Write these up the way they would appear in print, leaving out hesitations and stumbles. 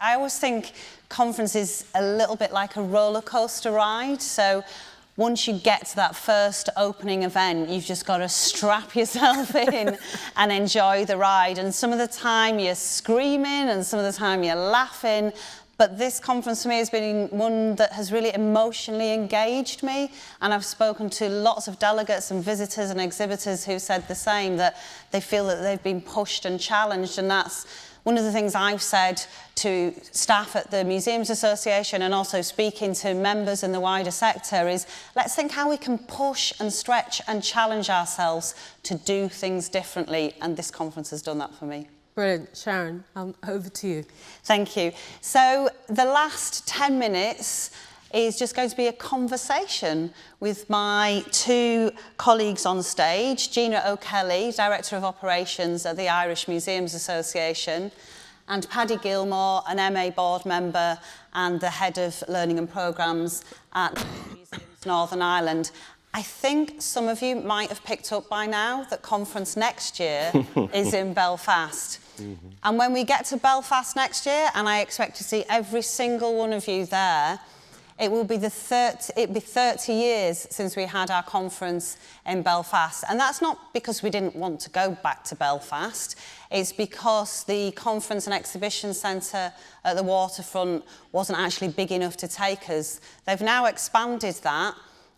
I always think conference is a little bit like a roller coaster ride. So once you get to that first opening event, you've just got to strap yourself in and enjoy the ride. And some of the time you're screaming and some of the time you're laughing. But this conference for me has been one that has really emotionally engaged me. And I've spoken to lots of delegates and visitors and exhibitors who said the same, that they feel that they've been pushed and challenged. And that's one of the things I've said to staff at the Museums Association and also speaking to members in the wider sector is, let's think how we can push and stretch and challenge ourselves to do things differently. And this conference has done that for me. Brilliant. Sharon, over to you. Thank you. So the last 10 minutes is just going to be a conversation with my two colleagues on stage, Gina O'Kelly, Director of Operations at the Irish Museums Association, and Paddy Gilmore, an MA board member and the Head of Learning and Programmes at Museums Northern Ireland. I think some of you might have picked up by now that conference next year is in Belfast. Mm-hmm. And when we get to Belfast next year, and I expect to see every single one of you there, it'll be 30 years since we had our conference in Belfast. And that's not because we didn't want to go back to Belfast. It's because the conference and exhibition centre at the waterfront wasn't actually big enough to take us. They've now expanded that,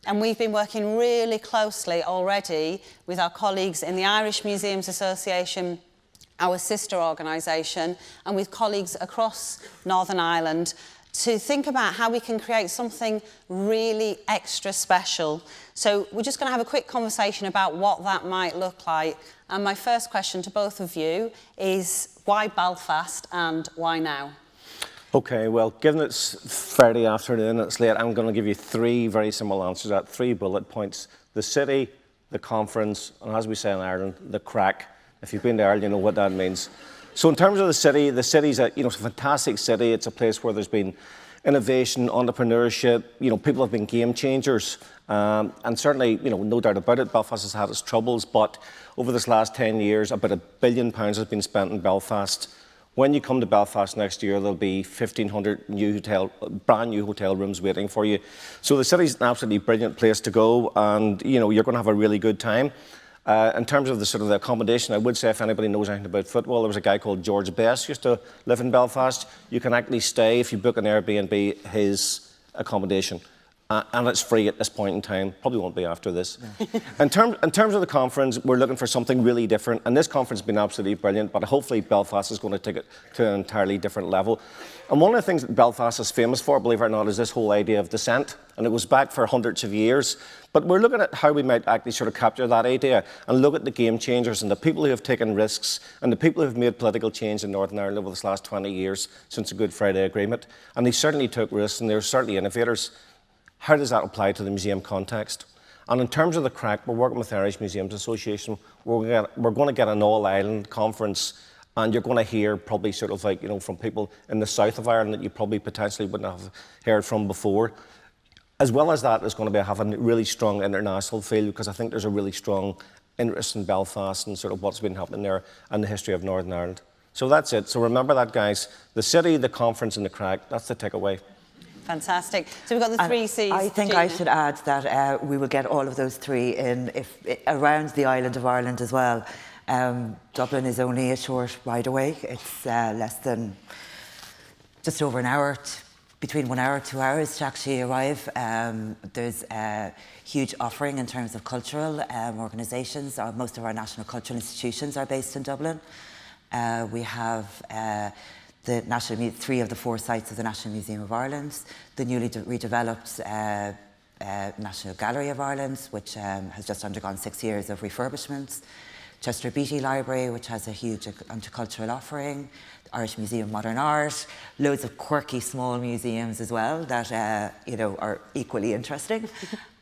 and we've been working really closely already with our colleagues in the Irish Museums Association, our sister organisation, and with colleagues across Northern Ireland to think about how we can create something really extra special. So we're just going to have a quick conversation about what that might look like. And my first question to both of you is, why Belfast and why now? Okay, well, given it's Friday afternoon, it's late, I'm going to give you three very simple answers at 3 bullet points. The city, the conference, and as we say in Ireland, the crack. If you've been to Ireland, you know what that means. So in terms of the city's it's a fantastic city. It's a place where there's been innovation, entrepreneurship. People have been game changers. And certainly, no doubt about it, Belfast has had its troubles. But over this last 10 years, about £1 billion has been spent in Belfast. When you come to Belfast next year, there'll be 1,500 brand new hotel rooms waiting for you. So the city's an absolutely brilliant place to go, and you're going to have a really good time. In terms of the accommodation, I would say if anybody knows anything about football, there was a guy called George Best who used to live in Belfast. You can actually stay, if you book an Airbnb, his accommodation. And it's free at this point in time. Probably won't be after this. Yeah. In terms of the conference, we're looking for something really different. And this conference has been absolutely brilliant, but hopefully Belfast is going to take it to an entirely different level. And one of the things that Belfast is famous for, believe it or not, is this whole idea of dissent. And it was back for hundreds of years. But we're looking at how we might actually capture that idea and look at the game changers and the people who have taken risks and the people who have made political change in Northern Ireland over this last 20 years since the Good Friday Agreement. And they certainly took risks, and they're certainly innovators. How does that apply to the museum context? And in terms of the crack, we're working with the Irish Museums Association. We're going to get an all-Ireland conference, and you're going to hear probably from people in the south of Ireland that you probably potentially wouldn't have heard from before. As well as that, it's going to have a really strong international feel, because I think there's a really strong interest in Belfast and what's been happening there and the history of Northern Ireland. So that's it. So remember that, guys. The city, the conference, and the crack. That's the takeaway. Fantastic. So we've got the three C's. I think Gina. I should add that we will get all of those three in around the island of Ireland as well. Dublin is only a short ride away. It's less than just over an hour, between 1 hour, 2 hours to actually arrive. There's a huge offering in terms of cultural organisations. Most of our national cultural institutions are based in Dublin. We have the three of the 4 sites of the National Museum of Ireland, the newly redeveloped National Gallery of Ireland, which has just undergone 6 years of refurbishments, Chester Beatty Library, which has a huge intercultural offering, the Irish Museum of Modern Art, loads of quirky small museums as well that are equally interesting,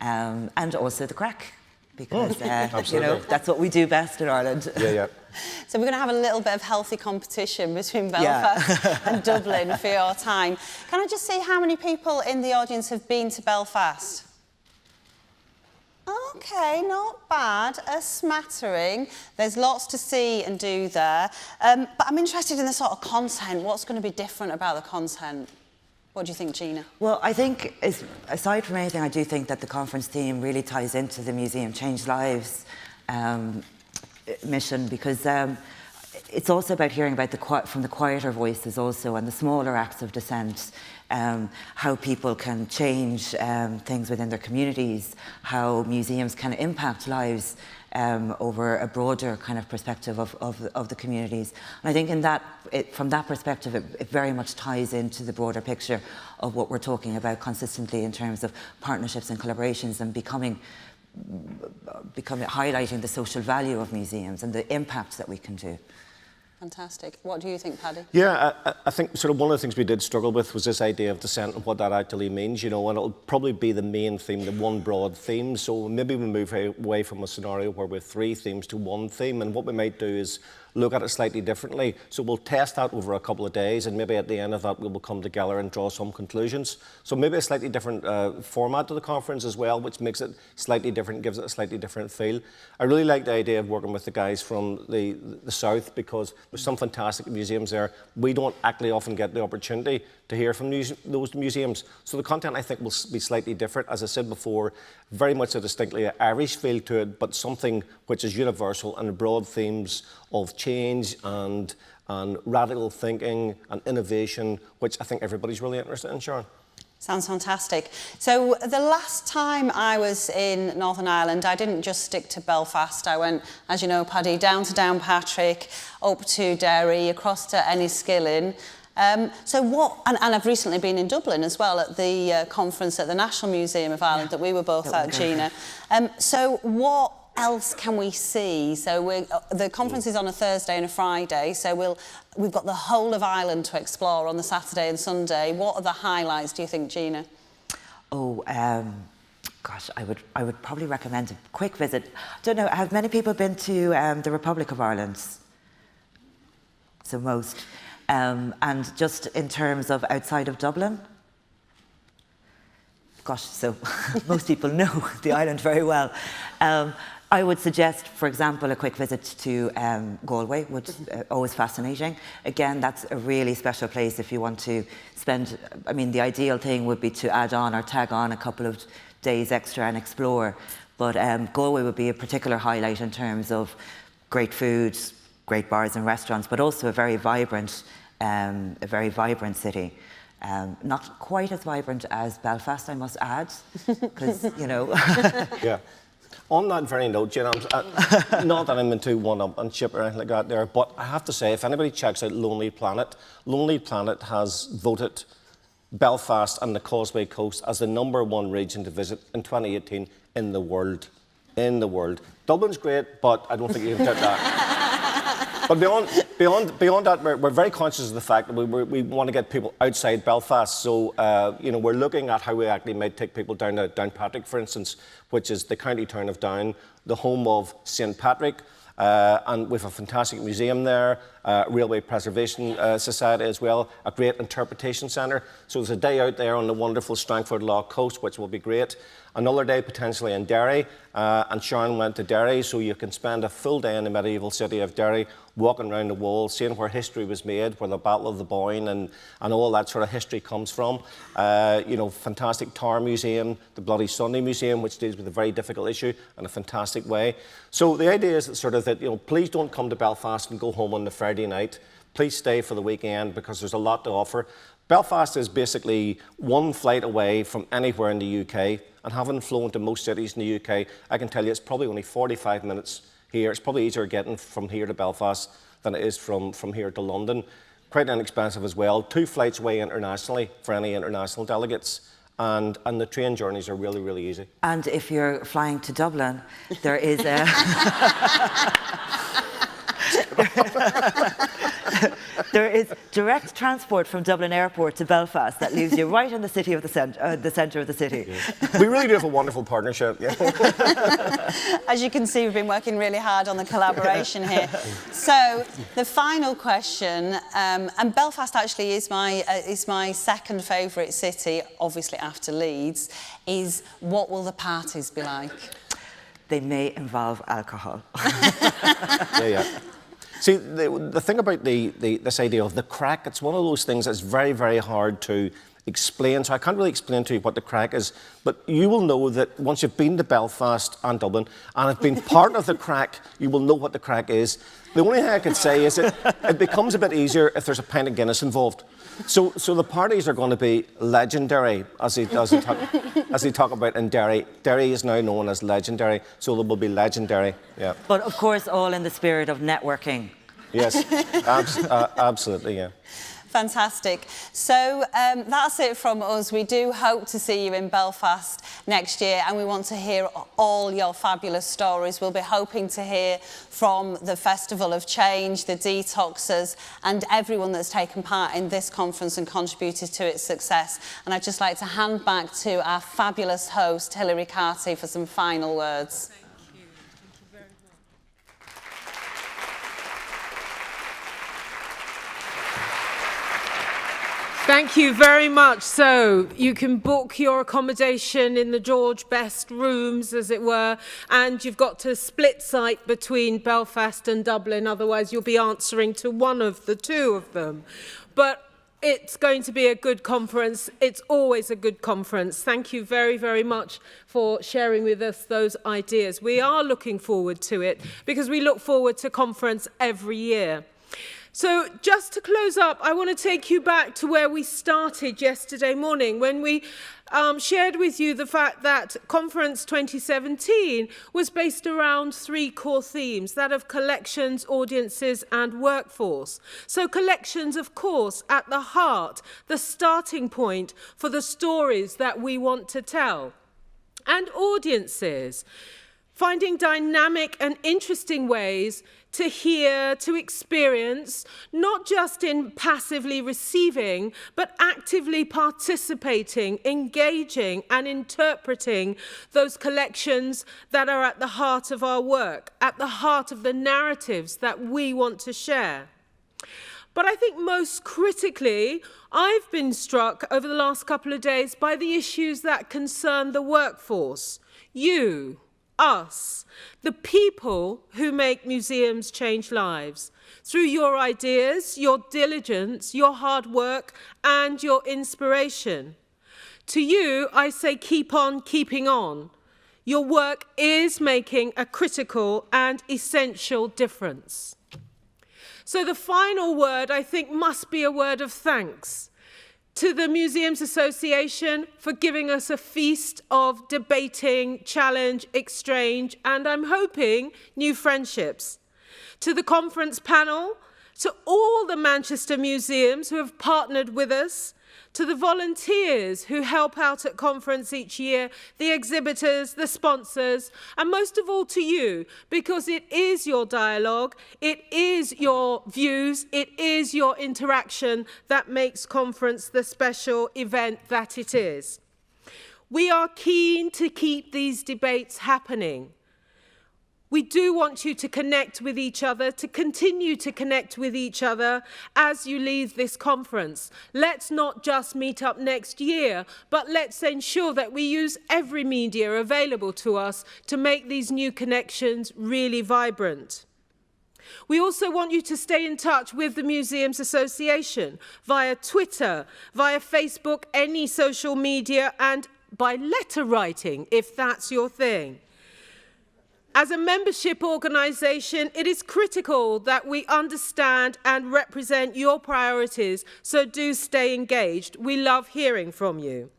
and also the crack. Because that's what we do best in Ireland. Yeah. So we're going to have a little bit of healthy competition between Belfast and Dublin for your time. Can I just see how many people in the audience have been to Belfast? Okay, not bad. A smattering. There's lots to see and do there. But I'm interested in the sort of content. What's going to be different about the content? What do you think, Gina? Well, I think, aside from anything, I do think that the conference theme really ties into the Museum Change Lives mission, because it's also about hearing about from the quieter voices also, and the smaller acts of dissent, how people can change things within their communities, how museums can impact lives over a broader kind of perspective of the communities. And I think from that perspective, it very much ties into the broader picture of what we're talking about consistently in terms of partnerships and collaborations, and highlighting the social value of museums and the impact that we can do. Fantastic. What do you think, Paddy? Yeah, I think sort of one of the things we did struggle with was this idea of dissent and what that actually means, you know, and it'll probably be the main theme, the one broad theme. So maybe we move away from a scenario where we have 3 themes to 1 theme, and what we might do is look at it slightly differently. So we'll test that over a couple of days, and maybe at the end of that we will come together and draw some conclusions. So maybe a slightly different format to the conference as well, which makes it slightly different, gives it a slightly different feel. I really like the idea of working with the guys from the south, because there's some fantastic museums there. We don't actually often get the opportunity to hear from those museums. So the content, I think, will be slightly different. As I said before, very much a distinctly Irish feel to it, but something which is universal, and broad themes of change and radical thinking and innovation, which I think everybody's really interested in, Sharon. Sounds fantastic. So the last time I was in Northern Ireland, I didn't just stick to Belfast. I went, as you know, Paddy, down to Downpatrick, up to Derry, across to Enniskillen. And I've recently been in Dublin as well at the conference at the National Museum of Ireland that we were both at, Gina. So what else can we see? So the conference is on a Thursday and a Friday, so we've got the whole of Ireland to explore on the Saturday and Sunday. What are the highlights, do you think, Gina? Oh, gosh, I would probably recommend a quick visit. I don't know, have many people been to the Republic of Ireland? So most. And just in terms of outside of Dublin? Gosh, so most people know the island very well. I would suggest, for example, a quick visit to Galway, which is always fascinating. Again, that's a really special place if you want to spend, I mean, the ideal thing would be to add on or tag on a couple of days extra and explore. But Galway would be a particular highlight in terms of great food, great bars and restaurants, but also a very vibrant city. Not quite as vibrant as Belfast, I must add, because, you know. Yeah. On that very note, Gina, not that I'm into one-upmanship or anything like that there, but I have to say, if anybody checks out Lonely Planet has voted Belfast and the Causeway Coast as the #1 region to visit in 2018 in the world. In the world. Dublin's great, but I don't think you can get that. But beyond that, we're very conscious of the fact that we want to get people outside Belfast. So, you know, we're looking at how we actually might take people down to Downpatrick, for instance, which is the county town of Down, the home of St. Patrick. And we have a fantastic museum there, Railway Preservation Society as well, a great interpretation centre. So there's a day out there on the wonderful Strangford Lough coast, which will be great. Another day potentially in Derry, and Sharon went to Derry, so you can spend a full day in the medieval city of Derry, walking around the walls, seeing where history was made, where the Battle of the Boyne and all that sort of history comes from. You know, fantastic Tower Museum, the Bloody Sunday Museum, which deals with a very difficult issue in a fantastic way. So the idea is that you know, please don't come to Belfast and go home on the Friday night. Please stay for the weekend, because there's a lot to offer. Belfast is basically one flight away from anywhere in the UK, and having flown to most cities in the UK, I can tell you it's probably only 45 minutes here. It's probably easier getting from here to Belfast than it is from here to London. Quite inexpensive as well. 2 flights away internationally for any international delegates. And the train journeys are really, really easy. And if you're flying to Dublin, there is a... There is direct transport from Dublin Airport to Belfast that leaves you right in the city of the centre of the city. Yeah. We really do have a wonderful partnership. Yeah. As you can see, we've been working really hard on the collaboration here. So the final question, and Belfast actually is my second favourite city, obviously after Leeds, is what will the parties be like? they may involve alcohol. Yeah. See, the thing about this idea of the crack, it's one of those things that's very, very hard to explain. So I can't really explain to you what the crack is, but you will know that once you've been to Belfast and Dublin and have been part of the crack, you will know what the crack is. The only thing I can say is that it becomes a bit easier if there's a pint of Guinness involved. So the parties are going to be legendary, as he talk about in Derry. Derry is now known as legendary, so they will be legendary. Yeah. But of course, all in the spirit of networking. Yes, absolutely, yeah. Fantastic. So that's it from us. We do hope to see you in Belfast next year, and we want to hear all your fabulous stories. We'll be hoping to hear from the Festival of Change, the detoxers, and everyone that's taken part in this conference and contributed to its success. And I'd just like to hand back to our fabulous host, Hilary Carty, for some final words. Thank you very much. So you can book your accommodation in the George Best rooms, as it were, and you've got to split site between Belfast and Dublin, otherwise you'll be answering to one of the two of them. But it's going to be a good conference. It's always a good conference. Thank you very, very much for sharing with us those ideas. We are looking forward to it because we look forward to conference every year. So just to close up, I want to take you back to where we started yesterday morning when we shared with you the fact that Conference 2017 was based around 3 core themes, that of collections, audiences and workforce. So collections, of course, at the heart, the starting point for the stories that we want to tell. And audiences, finding dynamic and interesting ways to hear, to experience, not just in passively receiving, but actively participating, engaging and interpreting those collections that are at the heart of our work, at the heart of the narratives that we want to share. But I think most critically, I've been struck over the last couple of days by the issues that concern the workforce, you, us, the people who make museums change lives, through your ideas, your diligence, your hard work, and your inspiration. To you, I say keep on keeping on. Your work is making a critical and essential difference. So the final word, I think, must be a word of thanks to the Museums Association for giving us a feast of debating, challenge, exchange, and I'm hoping new friendships. To the conference panel, to all the Manchester museums who have partnered with us, to the volunteers who help out at conference each year, the exhibitors, the sponsors, and most of all to you, because it is your dialogue, it is your views, it is your interaction that makes conference the special event that it is. We are keen to keep these debates happening. We do want you to connect with each other, to continue to connect with each other as you leave this conference. Let's not just meet up next year, but let's ensure that we use every media available to us to make these new connections really vibrant. We also want you to stay in touch with the Museums Association via Twitter, via Facebook, any social media, and by letter writing, if that's your thing. As a membership organisation, it is critical that we understand and represent your priorities, so do stay engaged. We love hearing from you.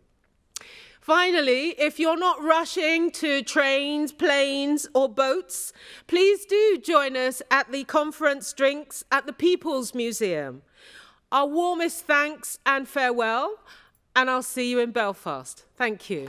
Finally, if you're not rushing to trains, planes or boats, please do join us at the conference drinks at the People's Museum. Our warmest thanks and farewell, and I'll see you in Belfast. Thank you.